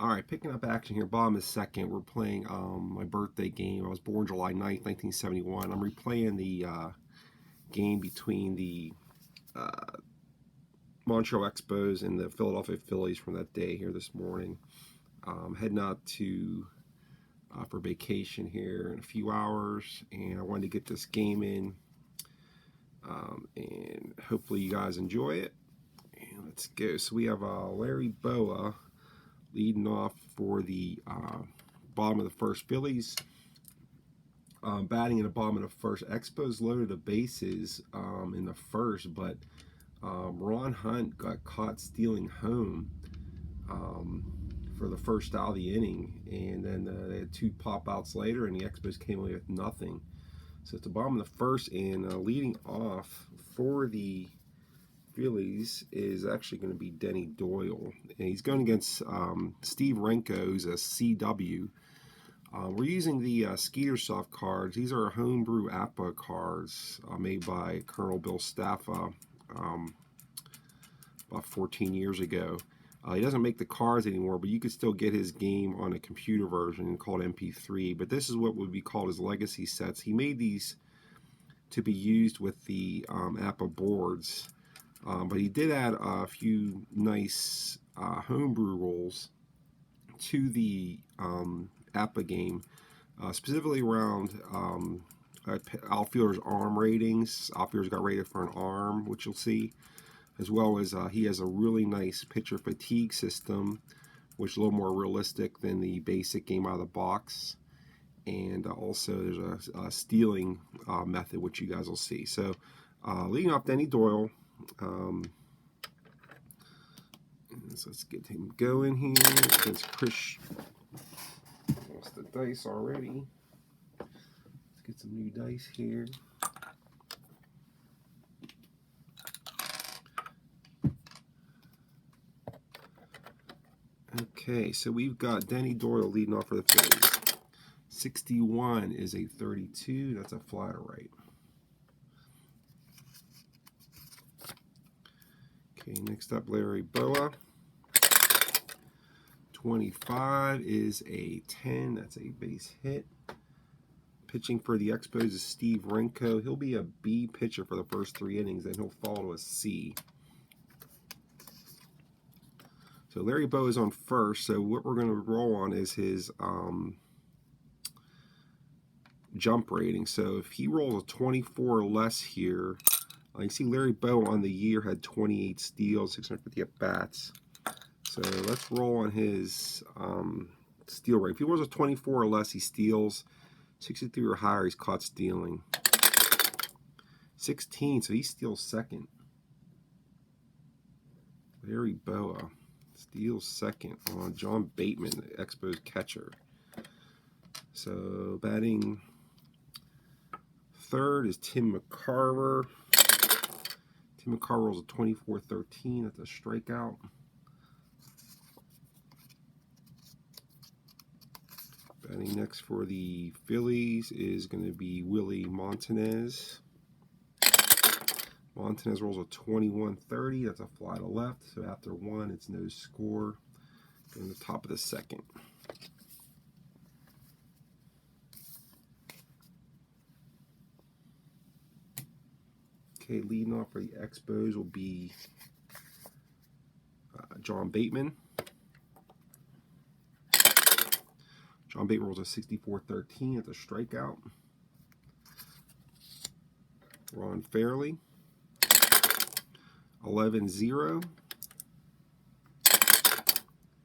All right, picking up action here. Bottom is second. We're playing my birthday game. I was born July 9th, 1971. I'm replaying the game between the Montreal Expos and the Philadelphia Phillies from that day here this morning. Heading out to for vacation here in a few hours, and I wanted to get this game in, and hopefully you guys enjoy it. And let's go. So we have Larry Boa leading off for the bottom of the first. Phillies batting in the bottom of the first. Expos loaded the bases in the first, but Ron Hunt got caught stealing home for the first out of the inning, and then they had two pop outs later, and the Expos came away with nothing. So it's the bottom of the first, and leading off for the Phillies is actually going to be Denny Doyle, and he's going against Steve Renko's a CW. We're using the Skeetersoft cards. These are homebrew APBA cards made by Colonel Bill Staffa about 14 years ago. He doesn't make the cards anymore, but you could still get his game on a computer version called MP3. But this is what would be called his legacy sets. He made these to be used with the APBA boards. But he did add a few nice homebrew rules to the APBA game, specifically around outfielders' arm ratings. Outfielders got rated for an arm, which you'll see, as well as he has a really nice pitcher fatigue system, which is a little more realistic than the basic game out of the box. And also there's a stealing method, which you guys will see. So leading off, Denny Doyle. So let's get him going here against Chris. Lost the dice already. Let's get some new dice here. Okay, so we've got Denny Doyle leading off for the Phillies. 61 is a 32. That's a fly to right. Okay, next up, Larry Boa. 25 is a 10. That's a base hit. Pitching for the Expos is Steve Renko. He'll be a B pitcher for the first 3 innings, then he'll fall to a C. So Larry Boa is on first. So what we're going to roll on is his jump rating. So if he rolls a 24 or less here, you see Larry Boa on the year had 28 steals, 650 at-bats. So let's roll on his steal rate. If he rolls a 24 or less, he steals. 63 or higher, he's caught stealing. 16, so he steals second. Larry Boa steals second on John Bateman, the Expos catcher. So batting third is Tim McCarver. Tim McCarver rolls a 24-13. That's a strikeout. Batting next for the Phillies is going to be Willie Montanez. Montanez rolls a 21-30. That's a fly to left. So after 1, it's no score. Going to the top of the second. Okay, leading off for the Expos will be John Bateman. John Bateman rolls a 64-13. It's a strikeout. Ron Fairley. 11-0.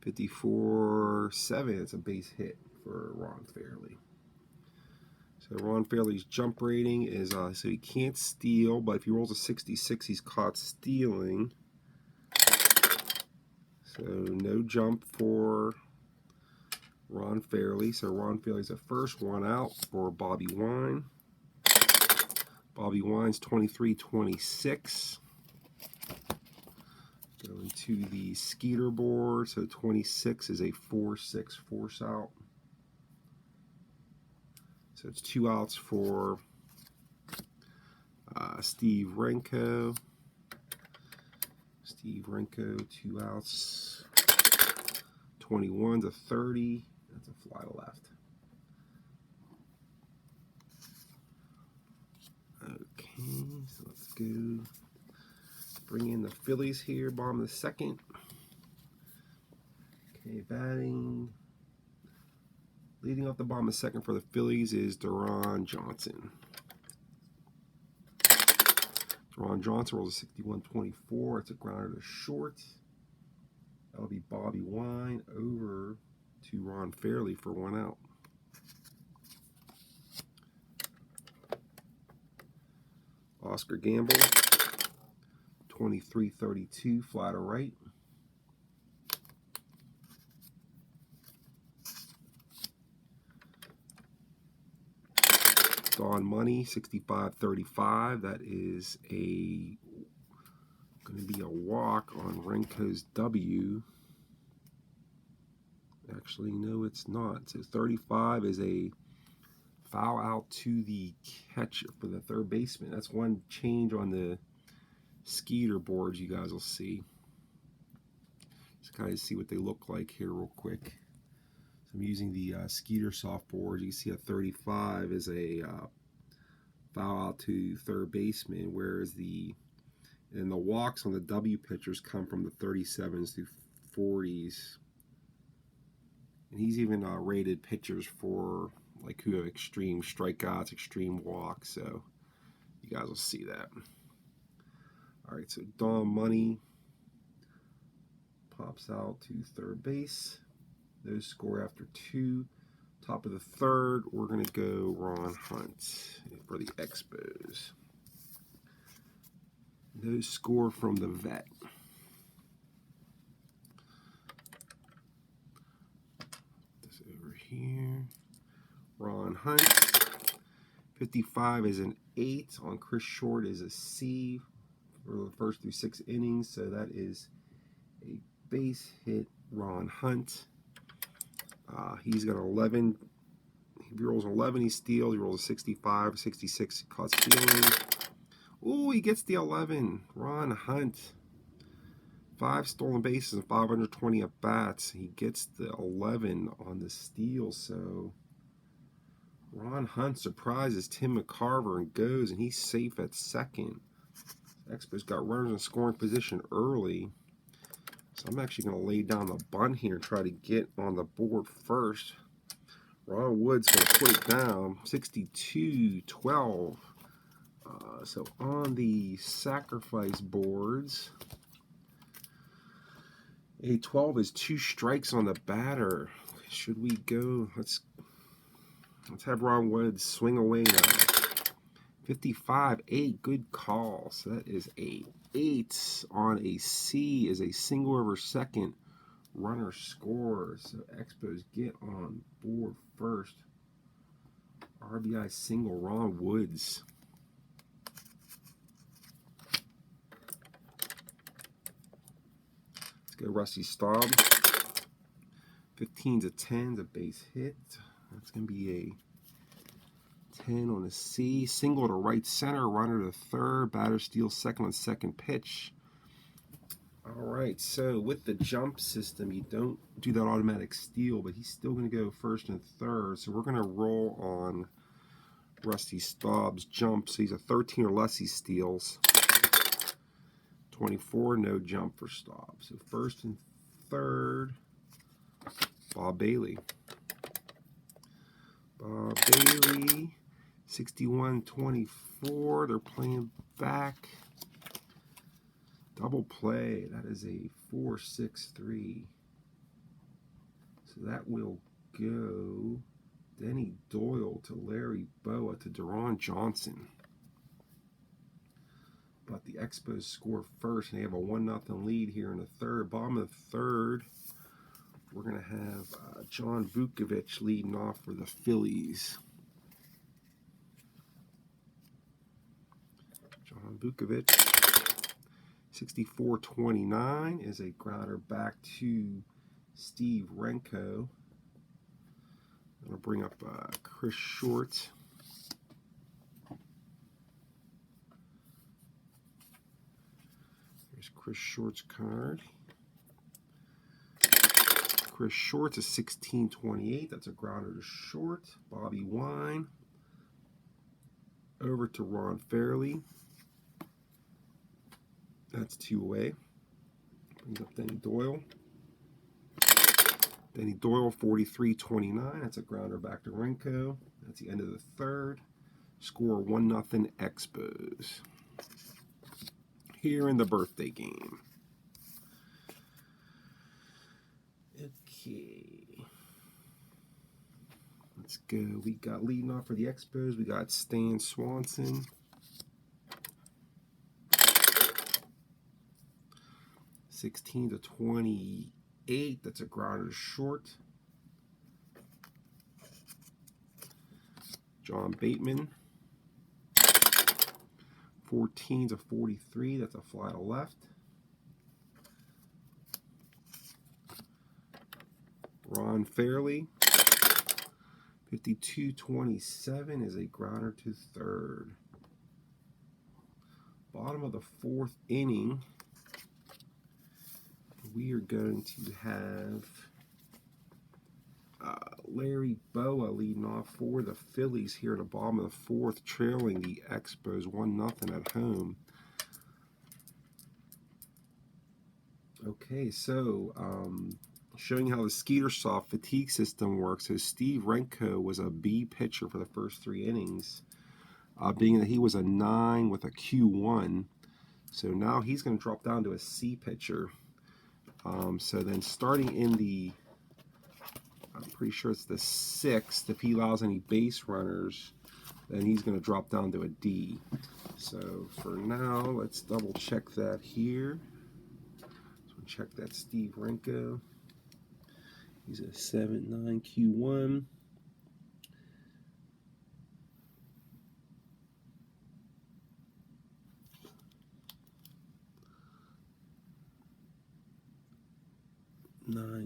54-7. It's a base hit for Ron Fairley. So Ron Fairley's jump rating is, so he can't steal, but if he rolls a 66, he's caught stealing. So no jump for Ron Fairley. So Ron Fairley's the first one out for Bobby Wine. Bobby Wine's 23-26. Going to the Skeeter board. So 26 is a 4-6 force out. So it's 2 outs for Steve Renko. Steve Renko, 2 outs. 21 to 30. That's a fly to left. Okay, so let's go bring in the Phillies here, bottom of the second. Okay, batting. Leading off the bottom of the second for the Phillies is Deron Johnson. Deron Johnson rolls a 61-24. It's a grounder to short. That'll be Bobby Wine over to Ron Fairley for 1 out. Oscar Gamble, 23-32, fly to right. Don Money, 65-35. That is going to be a walk on Renko's W. Actually, no, it's not. So 35 is a foul out to the catcher for the third baseman. That's one change on the Skeeter boards you guys will see. Just kind of see what they look like here real quick. So I'm using the Skeetersoft board. You can see a 35 is a foul out to third baseman, whereas the walks on the W pitchers come from the 37s through 40s. And he's even rated pitchers for like who have extreme strikeouts, extreme walks. So you guys will see that. All right, so Don Money pops out to third base. Those score after 2. Top of the third, we're going to go Ron Hunt for the Expos. Those score from the vet. This over here. Ron Hunt. 55 is an 8. On Chris Short is a C for the first through 6 innings. So that is a base hit, Ron Hunt. He's got 11. If he rolls an 11, he steals. He rolls a 65, 66, he caught stealing. Ooh, he gets the 11. Ron Hunt. 5 stolen bases and 520 at bats. He gets the 11 on the steal. So Ron Hunt surprises Tim McCarver and goes, and he's safe at second. Expos got runners in scoring position early. So I'm actually going to lay down the bunt here and try to get on the board first. Ron Wood's going to put it down, 62-12. So on the sacrifice boards, a 12 is 2 strikes on the batter. Should we go? Let's have Ron Wood swing away now. 55-8, good call. So that is a 8 on a C is a single over second. Runner scores. So Expos get on board first. RBI single, Ron Woods. Let's go Rusty Staub. 15's a 10's a base hit. That's going to be a 10 on a C. Single to right center, runner to third, batter steals second on second pitch. All right, so with the jump system, you don't do that automatic steal, but he's still going to go first and third. So we're going to roll on Rusty Staub's jump. So he's a 13 or less, he steals. 24, no jump for Staub. So first and third, Bob Bailey. Bob Bailey, 61-24. They're playing back. Double play. That is a 4-6-3. So that will go Denny Doyle to Larry Boa to Deron Johnson. But the Expos score first, and they have a 1-0 lead here in the third. Bottom of the third, we're going to have John Vukovic leading off for the Phillies. John Vukovic, 64-29, is a grounder back to Steve Renko. I'm going to bring up Chris Short. Here's Chris Short's card. Chris Short's a 1628. That's a grounder to short. Bobby Wine. Over to Ron Fairley. That's 2 away. Brings up Denny Doyle. Denny Doyle, 43-29. That's a grounder back to Renko. That's the end of the third. Score 1-0 Expos. Here in the birthday game. Okay. Let's go. We got leading off for the Expos. We got Stan Swanson. 16-28. That's a grounder short. John Bateman. 14-43. That's a fly to left. Ron Fairley. 52-27 is a grounder to third. Bottom of the fourth inning. We are going to have Larry Boa leading off for the Phillies here at the bottom of the fourth, trailing the Expos 1-0 at home. Okay, so showing how the Skeetersoft fatigue system works. So Steve Renko was a B pitcher for the first 3 innings, being that he was a 9 with a Q1. So now he's going to drop down to a C pitcher. So then starting in the, I'm pretty sure it's the 6th, if he allows any base runners, then he's going to drop down to a D. So for now, let's double check that here. So check that Steve Renko. He's a 7-9 Q1.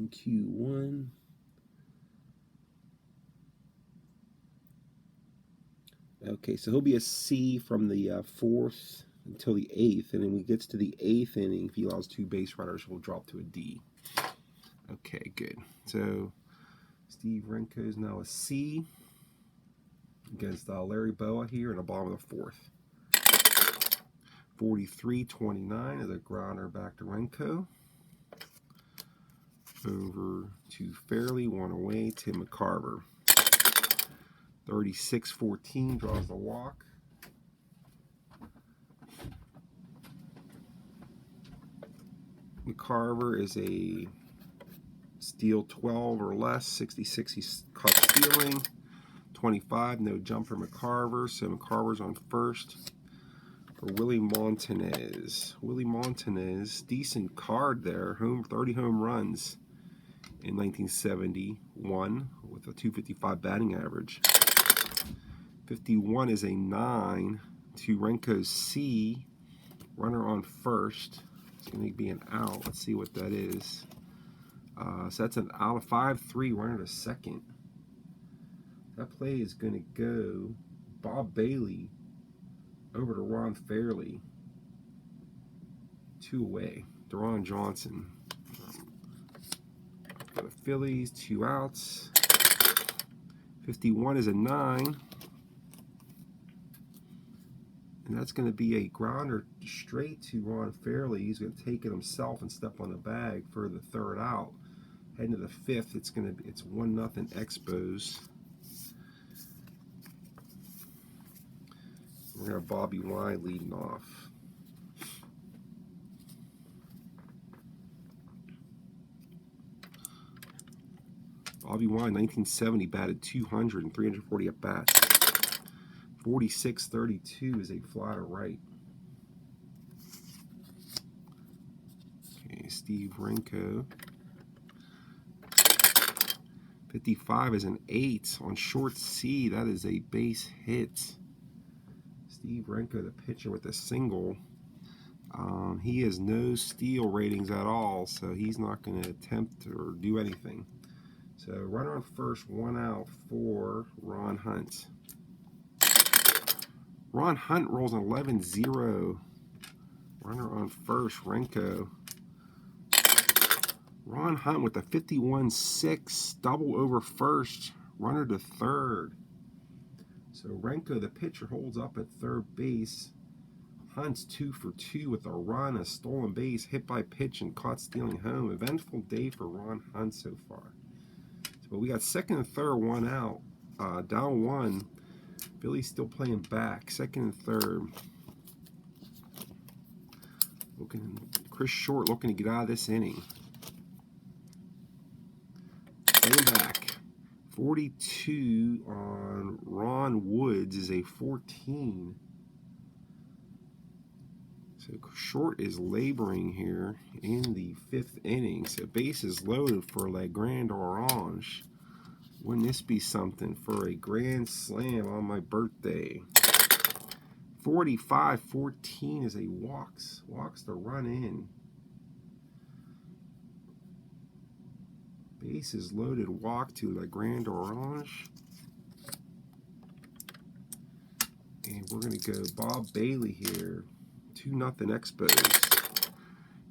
Q1. Okay, so he'll be a C from the 4th until the 8th, and then when he gets to the 8th inning, if he allows 2 base runners, he'll drop to a D. Okay, good. So Steve Renko is now a C against Larry Boa here in the bottom of the 4th. 43-29 is a grounder back to Renko. Over to Fairley, 1 away, Tim McCarver. 36-14 draws the walk. McCarver is a steal 12 or less, 66 he's caught stealing. 25, no jumper McCarver, so McCarver's on first. For Willie Montanez. Willie Montanez, decent card there, 30 home runs in 1971 with a .255 batting average. 51 is a 9 to Renko's C. Runner on first. It's going to be an out. Let's see what that is. So that's an out of 5-3 runner to second. That play is going to go Bob Bailey over to Ron Fairley. 2 away. Deron Johnson. For the Phillies, 2 outs. 51 is a 9. And that's going to be a grounder straight to Ron Fairley. He's going to take it himself and step on the bag for the 3rd out. Heading to the 5th, it's 1-0 Expos. We're going to have Bobby Wine leading off. Bobby Wine, 1970, batted 200 and 340 at bats. 46-32 is a fly to right. Okay, Steve Renko. 55 is an 8 on short C. That is a base hit. Steve Renko, the pitcher, with a single. He has no steal ratings at all, so he's not going to attempt or do anything. So runner on first, 1 out for Ron Hunt. Ron Hunt rolls an 11-0. Runner on first, Renko. Ron Ron Hunt with a 51-6 double over first, runner to third. So Renko, the pitcher, holds up at third base. Hunt's 2 for 2 with a run, a stolen base, hit by pitch, and caught stealing home. Eventful day for Ron Hunt so far. So we got second and third, one out. Down one. Philly's still playing back. Second and third. Chris Short looking to get out of this inning. Playing back. 42 on Ron Woods is a 14. So Short is laboring here in the 5th inning. So base is loaded for La Grande Orange. Wouldn't this be something for a grand slam on my birthday? 45-14 is a walks the run in. Base is loaded, walk to La Grande Orange. And we're going to go Bob Bailey here. 2-0 Expos.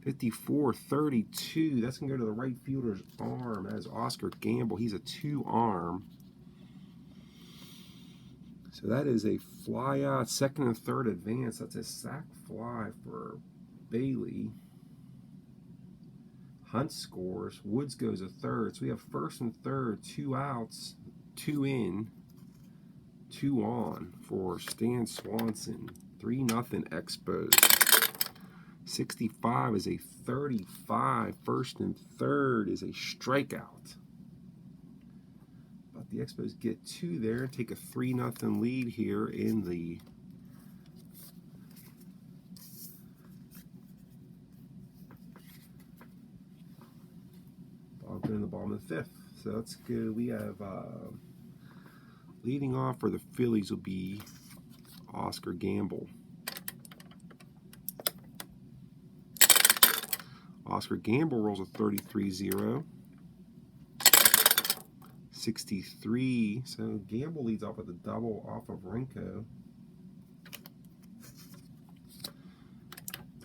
54-32. That's going to go to the right fielder's arm. That is Oscar Gamble. He's a 2-arm. So that is a fly out, second and third advance. That's a sac fly for Bailey. Hunt scores. Woods goes a third. So we have first and third, 2 outs, 2 in, 2 on for Stan Swanson. 3-0 Expos. 65 is a 35. First and third is a strikeout. But the Expos get 2 there and take a 3-0 lead here in the in the bottom of the 5th. So that's good. We have leading off for the Phillies will be Oscar Gamble. Oscar Gamble rolls a 33-0. 63. So Gamble leads off with a double off of Renko.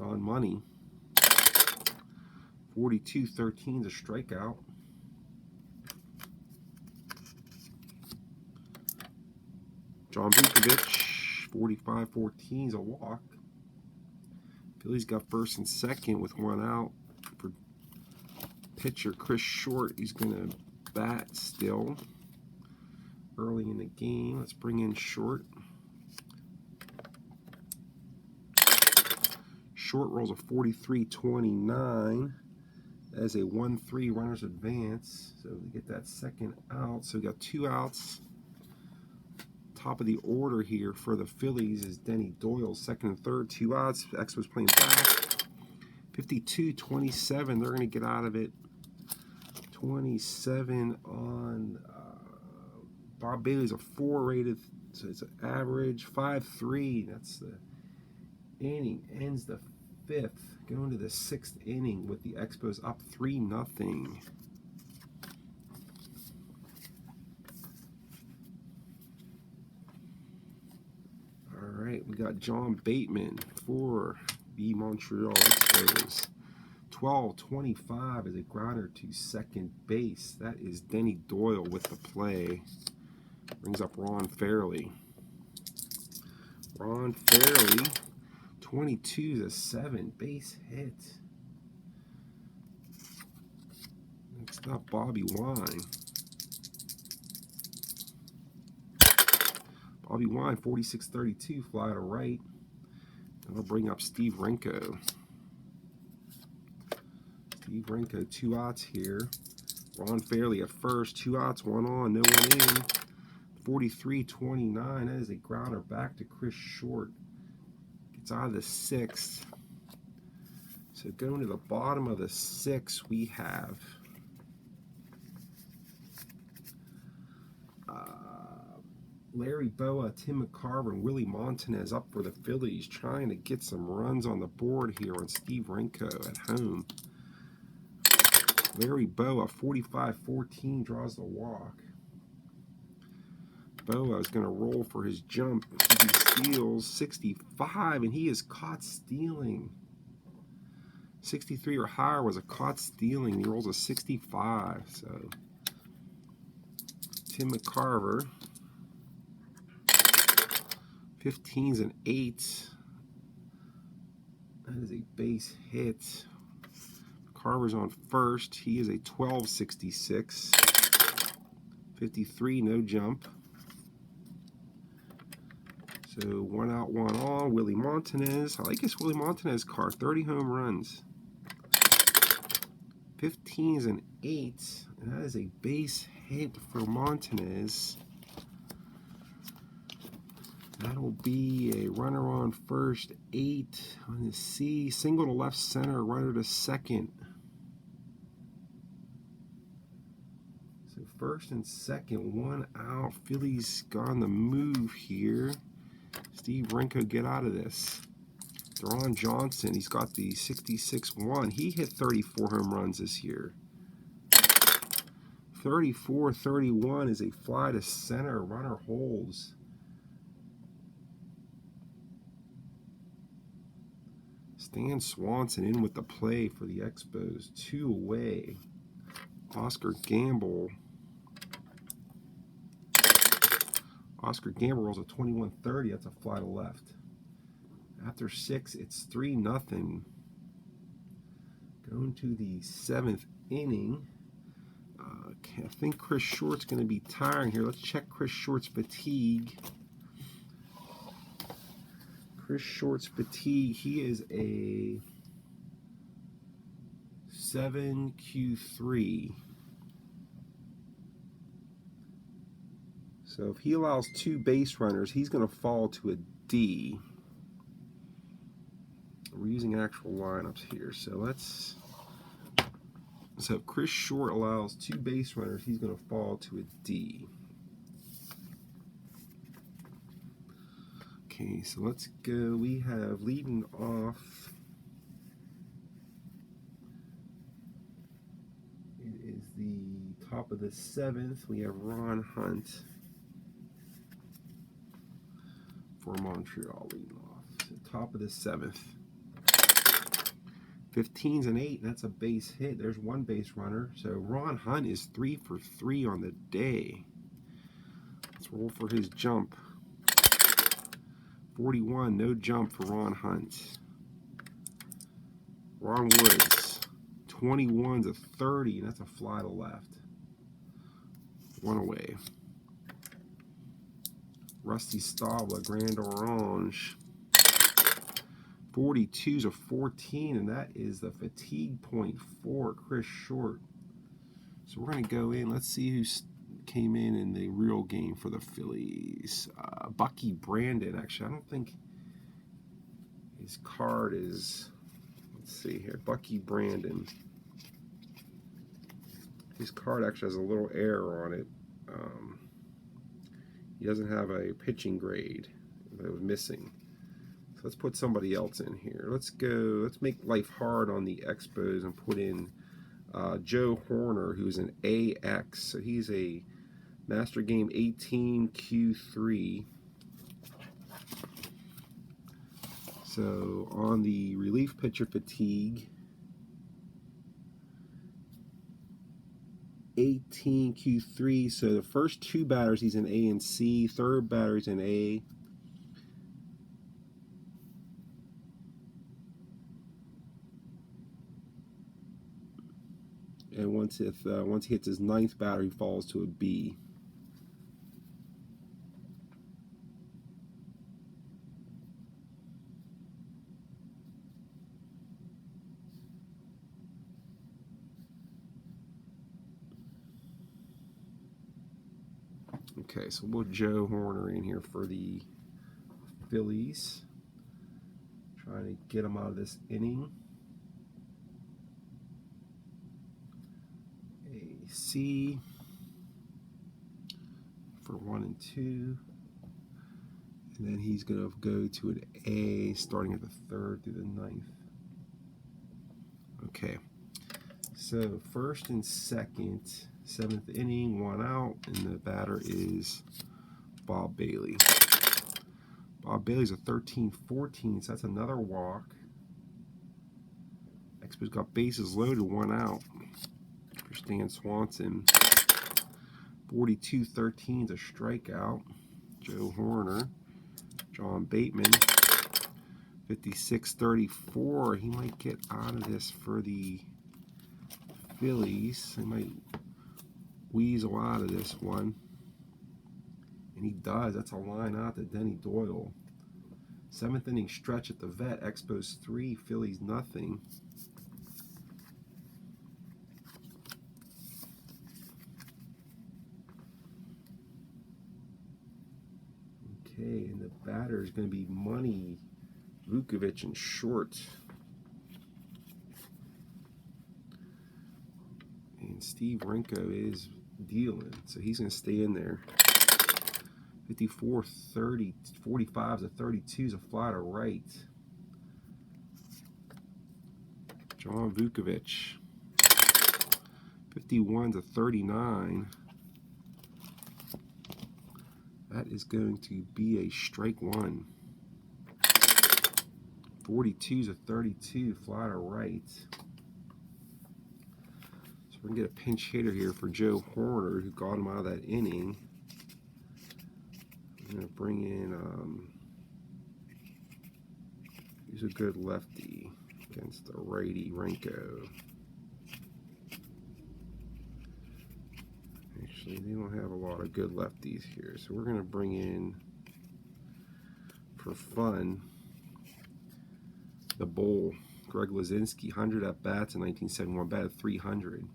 On money. 42-13 is a strikeout. John Vukovic, 45-14 is a walk. Phillies got first and second with 1 out. For pitcher Chris Short, he's going to bat still early in the game. Let's bring in Short. Short rolls a 43-29 as a 1-3 runner's advance. So we get that second out. So we got 2 outs. Top of the order here for the Phillies is Denny Doyle, second and third, 2 outs. Expos playing back. 52-27, they're going to get out of it. 27 on Bob Bailey's a 4 rated, so it's an average. 5-3, that's the inning. Ends the 5th, going to the 6th inning with the Expos up 3-0. All right, we got John Bateman for the Montreal Expos. 12-25 is a grounder to second base. That is Denny Doyle with the play. Brings up Ron Fairley. Ron Fairley, 22 is a 7 base hit. Next up, Bobby Wine. Bobby Wine, 46-32, fly to right. And I'll bring up Steve Renko. Steve Renko, 2 outs here. Ron Fairley at first, 2 outs, 1 on, no one in. 43-29, that is a grounder back to Chris Short. Gets out of the 6th. So going to the bottom of the 6th, we have Larry Boa, Tim McCarver, and Willie Montanez up for the Phillies, trying to get some runs on the board here on Steve Renko at home. Larry Boa, 45-14, draws the walk. Boa is going to roll for his jump. He steals 65, and he is caught stealing. 63 or higher was a caught stealing. He rolls a 65. So Tim McCarver. 15s and 8s. That is a base hit. Carver's on first. He is a 1266. 53, no jump. So 1 out, 1 on. Willie Montanez. I like this Willie Montanez card. 30 home runs. 15s and 8s. And that is a base hit for Montanez. That'll be a runner on first, 8 on the C. Single to left center, runner to second. So first and second, 1 out. Phillies on the move here. Steve Renko, get out of this. Deron Johnson, he's got the 66-1. He hit 34 home runs this year. 34-31 is a fly to center. Runner holds. Stan Swanson in with the play for the Expos. 2 away. Oscar Gamble. Oscar Gamble rolls a 21-30. That's a fly to left. After 6, it's 3-0. Going to the 7th inning. I think Chris Short's going to be tiring here. Let's check Chris Short's fatigue. Chris Short's fatigue, he is a 7Q3. So if he allows 2 base runners, he's going to fall to a D. We're using actual lineups here. So if Chris Short allows 2 base runners, he's going to fall to a D. Okay, so let's go. We have leading off. It is the top of the 7th. We have Ron Hunt for Montreal leading off. So top of the 7th. 15s and 8. That's a base hit. There's 1 base runner. So Ron Hunt is 3 for 3 on the day. Let's roll for his jump. 41, no jump for Ron Hunt. Ron Woods, 21 to 30, and that's a fly to left. 1 away. Rusty Stavla, Grand Orange. 42 to 14, and that is the fatigue point for Chris Short. So we're going to go in. Let's see who came in the real game for the Phillies. Bucky Brandon, actually. I don't think his card is... Let's see here. Bucky Brandon. His card actually has a little error on it. He doesn't have a pitching grade that was missing. So let's put somebody else in here. Let's go. Let's make life hard on the Expos and put in Joe Horner, who's an AX. So he's a Master Game 18 Q3. So on the relief pitcher fatigue, 18 Q3. So the first 2 batters he's in A and C. Third batter he's in A. And once he hits his 9th batter, he falls to a B. Okay, so we'll put Joe Horner in here for the Phillies. Trying to get him out of this inning. A C for 1 and 2. And then he's going to go to an A starting at the 3rd through the 9th. Okay, so first and second, 7th inning, 1 out, and the batter is Bob Bailey. Bob Bailey's a 13-14, so that's another walk. Expos got bases loaded, 1 out for Stan Swanson. 42-13 is a strikeout. Joe Horner. John Bateman. 56-34. He might get out of this for the Phillies. He might weasel out of this one. And he does. That's a line out to Denny Doyle. 7th inning stretch at the Vet. Expos 3, Phillies nothing. Okay, and the batter is going to be Money Vukovic in short. And Steve Renko is dealing, so he's going to stay in there. 54-30, 45-32 is a fly to right. John Vukovic. 51-39. That is going to be a strike 1. 42-32, fly to right. So we're going to get a pinch hitter here for Joe Horner, who got him out of that inning. I'm going to bring in, he's a good lefty against the righty Renko. Actually, they don't have a lot of good lefties here, so we're going to bring in, for fun, the Bull, Greg Luzinski, 100 at bats in 1971, batted 300.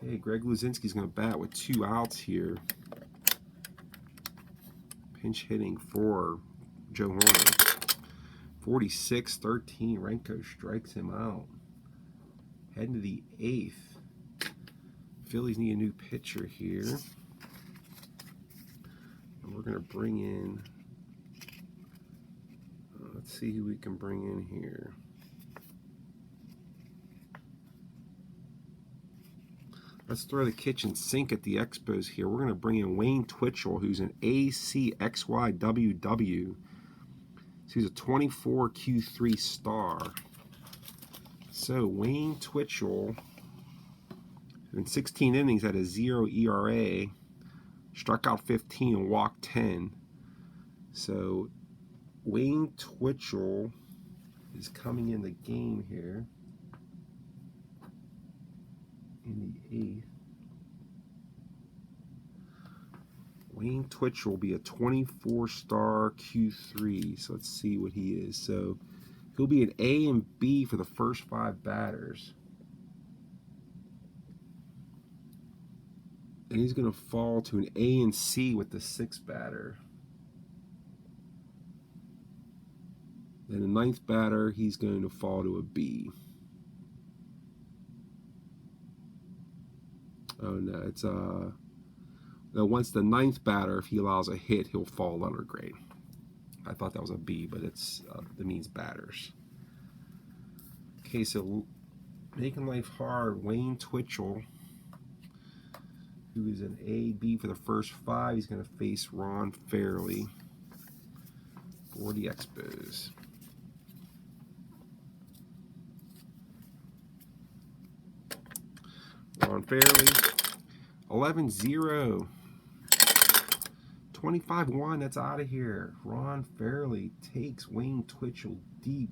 Okay, Greg Luzinski's going to bat with 2 outs here. Pinch hitting for Joe Horner. 46-13, Renko strikes him out. Heading to the 8th. Phillies need a new pitcher here. And we're going to bring in, let's see who we can bring in here. Let's throw the kitchen sink at the Expos here. We're going to bring in Wayne Twitchell, who's an ACXYWW. So he's a 24 Q3 star. So Wayne Twitchell, in 16 innings, had a 0 ERA, struck out 15 and walked 10. So Wayne Twitchell is coming in the game here in the 8th. Wayne Twitchell will be a 24-star Q3. So let's see what he is. So he'll be an A and B for the first 5 batters. And he's going to fall to an A and C with the 6th batter. Then the 9th batter, he's going to fall to a B. Oh no, it's now once the 9th batter, if he allows a hit, he'll fall letter grade. I thought that was a B, but it's that means batters. Okay, so making life hard, Wayne Twitchell, who is an A, B for the first 5. He's going to face Ron Fairley for the Expos. Ron Fairley, 11-0. 25-1, that's out of here. Ron Fairley takes Wayne Twitchell deep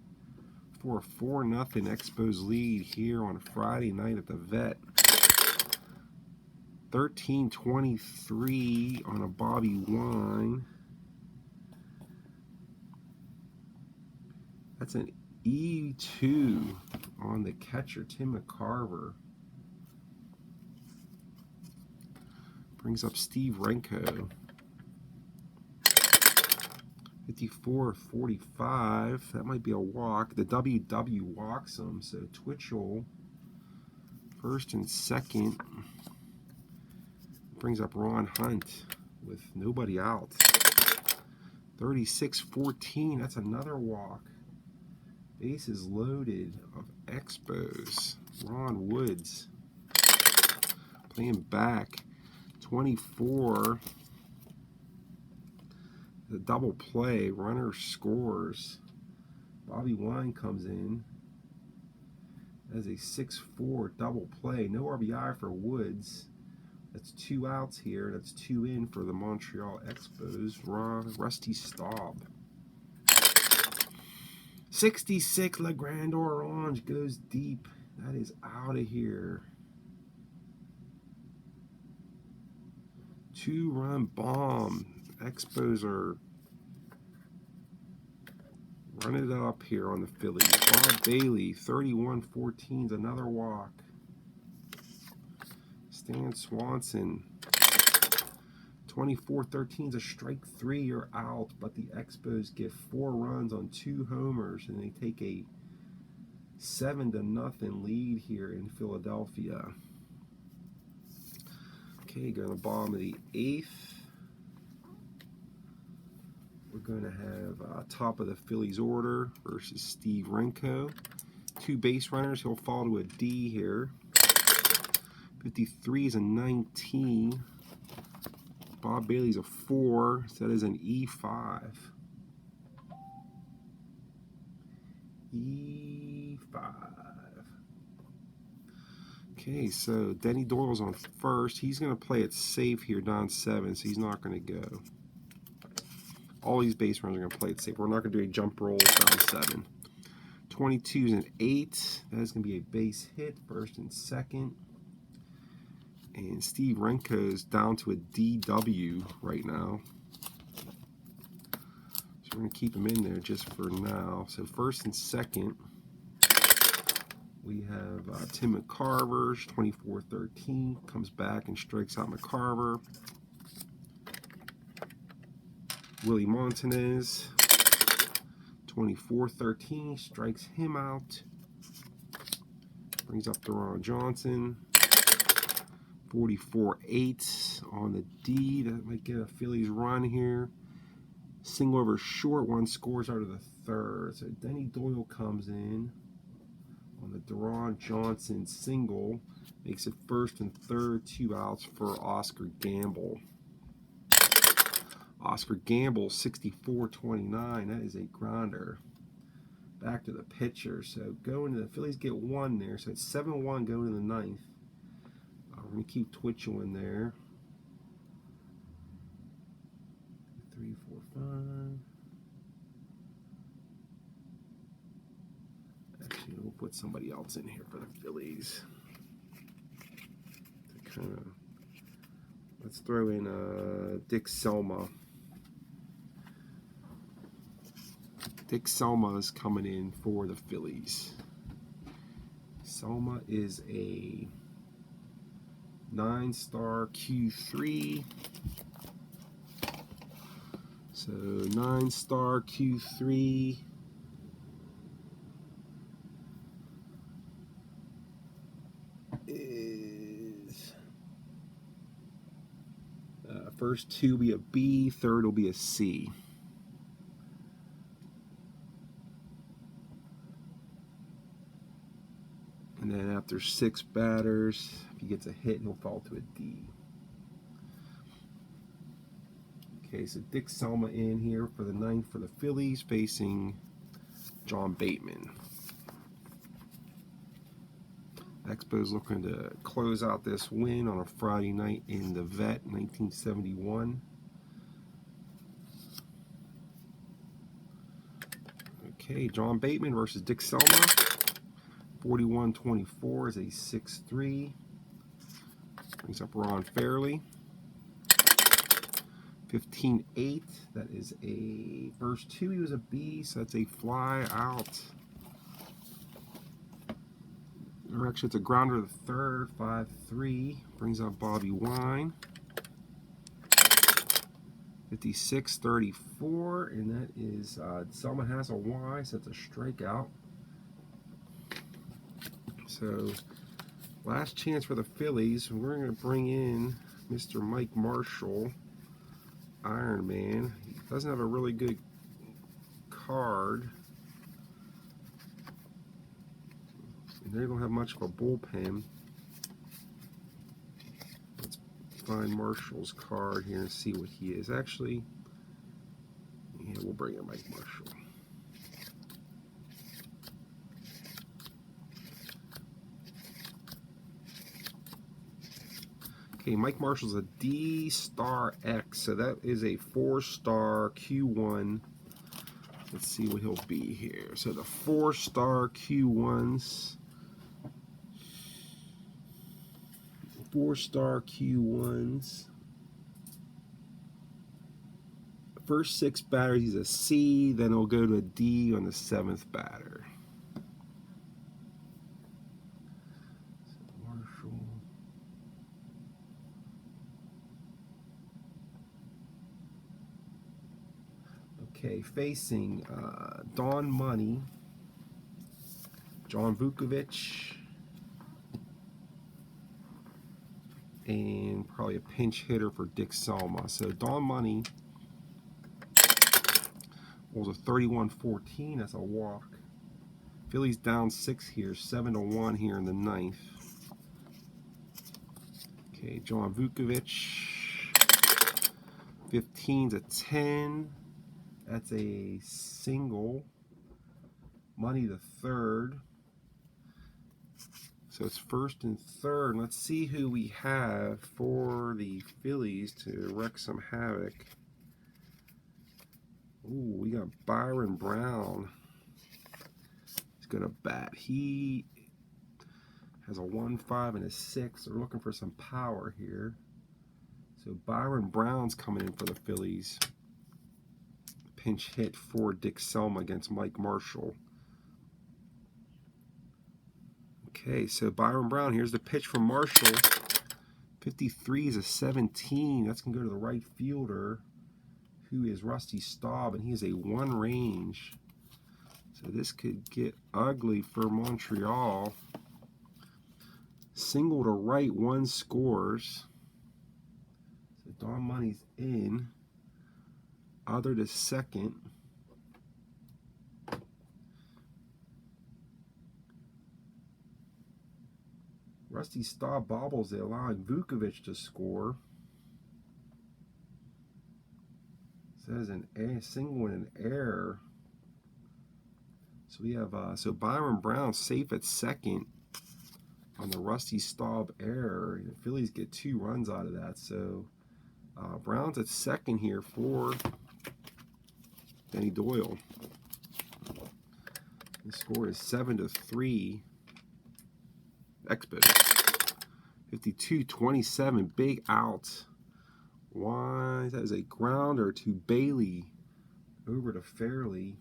for a 4-0 Expos lead here on a Friday night at the Vet. 13-23 on a Bobby Wine. That's an E2 on the catcher, Tim McCarver. Brings up Steve Renko. 54-45. That might be a walk. The WW walks him. So Twitchell, first and second. Brings up Ron Hunt with nobody out. 36-14. That's another walk. Bases loaded of Expos. Ron Woods playing back. 24. The double play, runner scores. Bobby Wine comes in as a 6-4 double play. No RBI for Woods. That's 2 outs here. That's 2 in for the Montreal Expos. Rusty Staub. 66 Legrand Orange goes deep. That is out of here. 2-run bomb. Expos are running it up here on the Phillies. Bob Bailey, 31-14 is another walk. Stan Swanson, 24-13 is a strike 3, you're out, but the Expos get 4 runs on 2 homers, and they take a 7-0 lead here in Philadelphia. Okay, going to the bottom of the 8th. We're going to have top of the Phillies order versus Steve Renko. 2 base runners. He'll fall to a D here. 53 is a 19. Bob Bailey's a 4. So that is an E5. E5. Okay, so Denny Doyle's on first. He's going to play it safe here, down 7, so he's not going to go. All these base runners are going to play it safe. We're not going to do a jump roll down 7. 22 is an 8. That is going to be a base hit, first and second. And Steve Renko's down to a DW right now. So we're going to keep him in there just for now. So first and second, we have Tim McCarver, 24-13. Comes back and strikes out McCarver. Willie Montanez, 24-13, strikes him out. Brings up Deron Johnson, 44-8 on the D. That might get a Phillies run here. Single over short, 1 scores out of the 3rd. So Denny Doyle comes in on the Deron Johnson single. Makes it first and third, 2 outs for Oscar Gamble. Oscar Gamble, 64-29. That is a grounder. Back to the pitcher. So going to the Phillies get 1 there. So it's 7-1 going to the 9th. We're going to keep Twitchell in there. 3, 4, 5. Actually, we'll put somebody else in here for the Phillies. To kind of, let's throw in Dick Selma. Dick Selma is coming in for the Phillies. Selma is a 9-star Q3. So 9-star Q3. Is first 2 will be a B, third will be a C. And then after 6 batters, if he gets a hit, he'll fall to a D. Okay, so Dick Selma in here for the 9th for the Phillies, facing John Bateman. Expos looking to close out this win on a Friday night in the Vet, 1971. Okay, John Bateman versus Dick Selma. 41-24 is a 6-3. Brings up Ron Fairley. 15-8. That is a first 2. He was a B, so that's a fly out. Or actually, it's a grounder to the 3rd. 5-3. Brings up Bobby Wine. 56-34, and that is Selma has a Y, so that's a strikeout. So, last chance for the Phillies. We're going to bring in Mr. Mike Marshall, Iron Man. He doesn't have a really good card. And they don't have much of a bullpen. Let's find Marshall's card here and see what he is. Actually, bring in Mike Marshall. Okay, Mike Marshall's a D-Star X, so that is a 4-star Q1. Let's see what he'll be here. So the 4-star Q1s. 4-star Q1s. First 6 batters, he's a C, then he'll go to a D on the 7th batter. Marshall. Okay, facing Don Money, John Vukovic, and probably a pinch hitter for Dick Selma. So Don Money was a 31-14. That's a walk. Phillies down 6 here, 7-1 here in the 9th. Okay, John Vukovic, 15's a 10. That's a single. Money the 3rd. So it's 1st and 3rd. Let's see who we have for the Phillies to wreak some havoc. Ooh, we got Byron Brown. He's going to bat. He has a 1-5 and a 6. They're looking for some power here. So Byron Brown's coming in for the Phillies. Pinch hit for Dick Selma against Mike Marshall. Okay, so Byron Brown, here's the pitch from Marshall. 53 is a 17. That's going to go to the right fielder, who is Rusty Staub, and he is a 1 range. So this could get ugly for Montreal. Single to right, 1 scores. So Don Money's in. Other to second. Rusty Staub bobbles it, allowing Vukovic to score. Says an single and an error. So we have Byron Brown safe at second on the Rusty Staub error. The Phillies get 2 runs out of that. So Brown's at second here for Denny Doyle. The score is 7-3. Expos. 52-27. Big out. Why? That is a grounder to Bailey over to Fairley.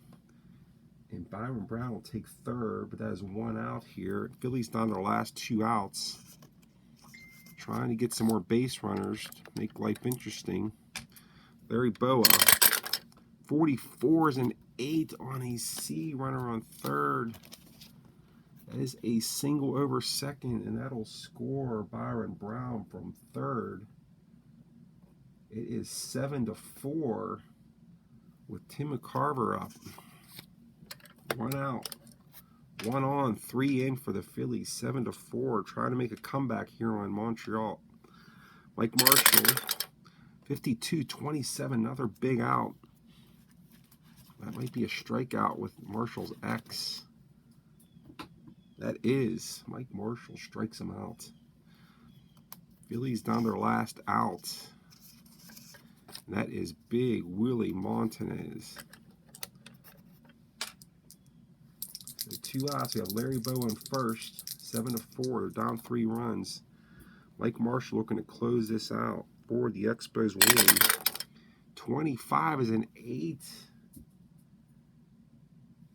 And Byron Brown will take 3rd, but that is 1 out here. Phillies down their last 2 outs. Trying to get some more base runners to make life interesting. Larry Boa. 44 is an 8 on a C, runner on 3rd. That is a single over second, and that'll score Byron Brown from 3rd. It is 7-4 with Tim McCarver up. 1 out, 1 on, 3 in for the Phillies. 7-4, trying to make a comeback here on Montreal. Mike Marshall, 52-27, another big out. That might be a strikeout with Marshall's X. That is. Mike Marshall strikes him out. Phillies down their last out. And that is big Willie Montanez. So 2 outs. We have Larry Bowen first. 7-4. They're down 3 runs. Mike Marshall looking to close this out for the Expos win. 25 is an 8.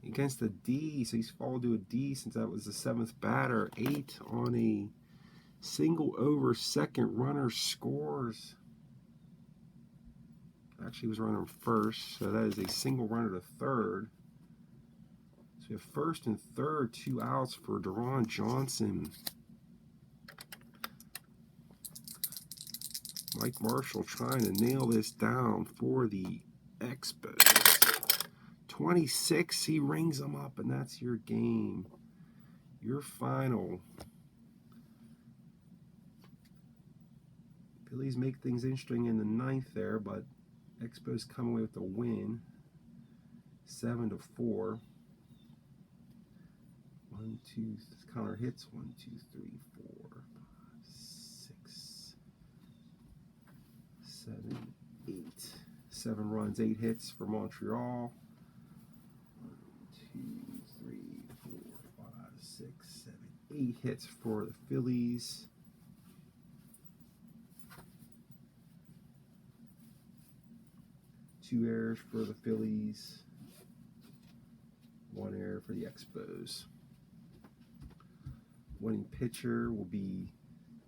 Against the D, so he's fallen to a D since that was the 7th batter. 8 on a single over second. Runner scores. Actually, he was running first, so that is a single runner to 3rd. So we have 1st and 3rd, 2 outs for Deron Johnson. Mike Marshall trying to nail this down for the Expos. 26, he rings them up, and that's your game. Your final. Phillies make things interesting in the 9th there, but Expos come away with the win. 7-4. 1, 2, counter hits. 1, 2, 3, 4, 5, 6, 7, 8. 7 runs, 8 hits for Montreal. 1, 2, 3, 4, 5, 6, 7, 8 hits for the Phillies. Two errors for the Phillies. 1 error for the Expos. Winning pitcher will be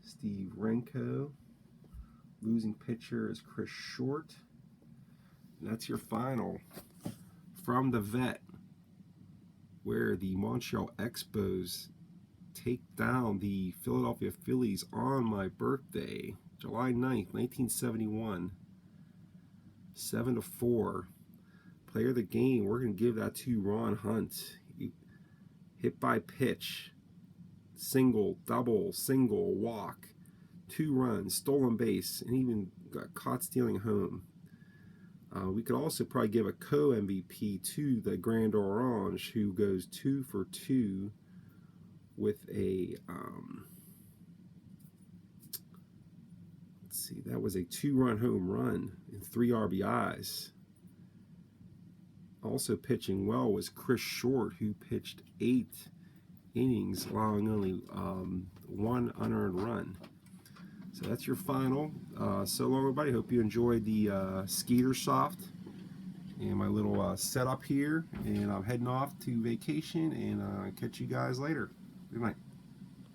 Steve Renko. Losing pitcher is Chris Short. And that's your final from the vet, where the Montreal Expos take down the Philadelphia Phillies on my birthday, July 9th, 1971. 7-4. Player of the game, we're going to give that to Ron Hunt. Hit by pitch. Single, double, single, walk. 2 runs, stolen base, and even got caught stealing home. We could also probably give a co-MVP to the Grand Orange, who goes 2 for 2 with a, let's see, that was a 2-run home run and 3 RBIs. Also pitching well was Chris Short, who pitched 8 innings, allowing only 1 unearned run. So that's your final. So long, everybody. Hope you enjoyed the Skeetersoft and my little setup here. And I'm heading off to vacation, and catch you guys later. Good night.